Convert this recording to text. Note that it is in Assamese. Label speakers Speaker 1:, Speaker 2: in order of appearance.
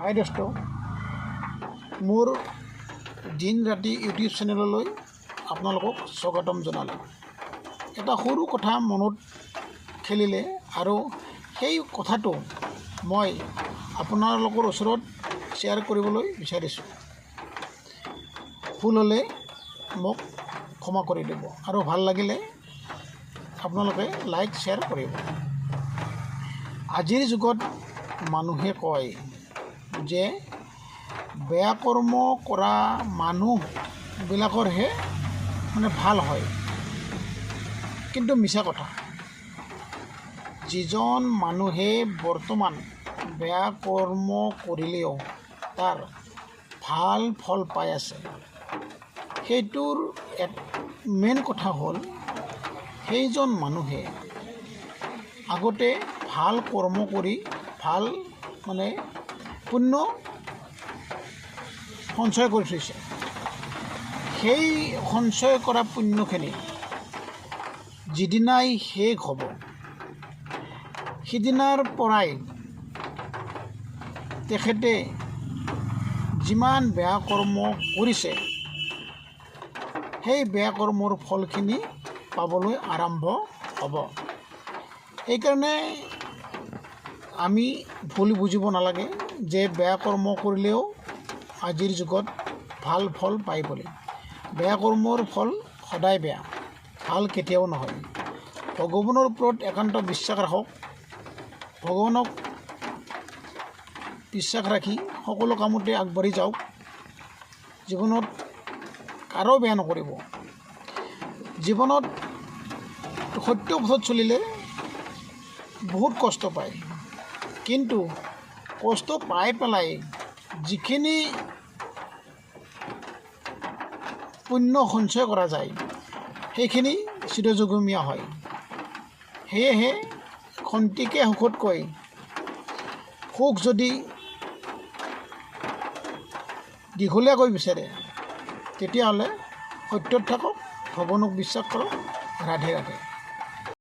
Speaker 1: হাই দোস্ত, মোৰ দিন ৰাতি ইউটিউব চেনেললৈ আপোনালোকক স্বাগতম জনালোঁ। এটা সৰু কথা মনত খেলিলে আৰু সেই কথাটো মই আপোনালোকৰ ওচৰত শ্বেয়াৰ কৰিবলৈ বিচাৰিছোঁ। ভুল হ'লে মোক ক্ষমা কৰি দিব আৰু ভাল লাগিলে আপোনালোকে লাইক শ্বেয়াৰ কৰিব। আজিৰ যুগত মানুহে কয় যে বেয়া কৰ্ম কৰা মানুহবিলাকৰহে ভাল হয়, কিন্তু মিছা কথা। যিজন মানুহে বৰ্তমান বেয়া কৰ্ম কৰিলেও তাৰ ভাল ফল পাই আছে, সেইটোৰ মেইন কথা হ'ল সেইজন মানুহে আগতে ভাল কৰ্ম কৰি ভাল পুণ্য সঞ্চয় কৰি থৈছে। সেই সঞ্চয় কৰা পুণ্যখিনি যিদিনাই শেষ হ'ব, সিদিনাৰ পৰাই তেখেতে যিমান বেয়া কৰ্ম কৰিছে সেই বেয়া কৰ্মৰ ফলখিনি পাবলৈ আৰম্ভ হ'ব। সেইকাৰণে আমি ভুল বুজিব নালাগে যে বেয়া কৰ্ম কৰিলেও আজিৰ যুগত ভাল ফল পায় বুলি। বেয়া কৰ্মৰ ফল সদায় বেয়া, ভাল কেতিয়াও নহয়। ভগৱানৰ ওপৰত একান্ত বিশ্বাস ৰাখক। ভগৱানক বিশ্বাস ৰাখি সকলো কামতে আগবাঢ়ি যাওক। জীৱনত কাৰো বেয়া নকৰিব। জীৱনত সত্য পথত চলিলে বহুত কষ্ট পায়, কিন্তু কষ্ট পাই পেলাই যিখিনি পুণ্য সঞ্চয় কৰা যায় সেইখিনি চিৰযুগমীয়া হয়। সেয়েহে খন্তেকীয়া সুখতকৈ সুখ যদি দীঘলীয়াকৈ বিচাৰে তেতিয়াহ'লে সত্যত থাকক, ভগৱানক বিশ্বাস কৰক। ৰাধে ৰাধে।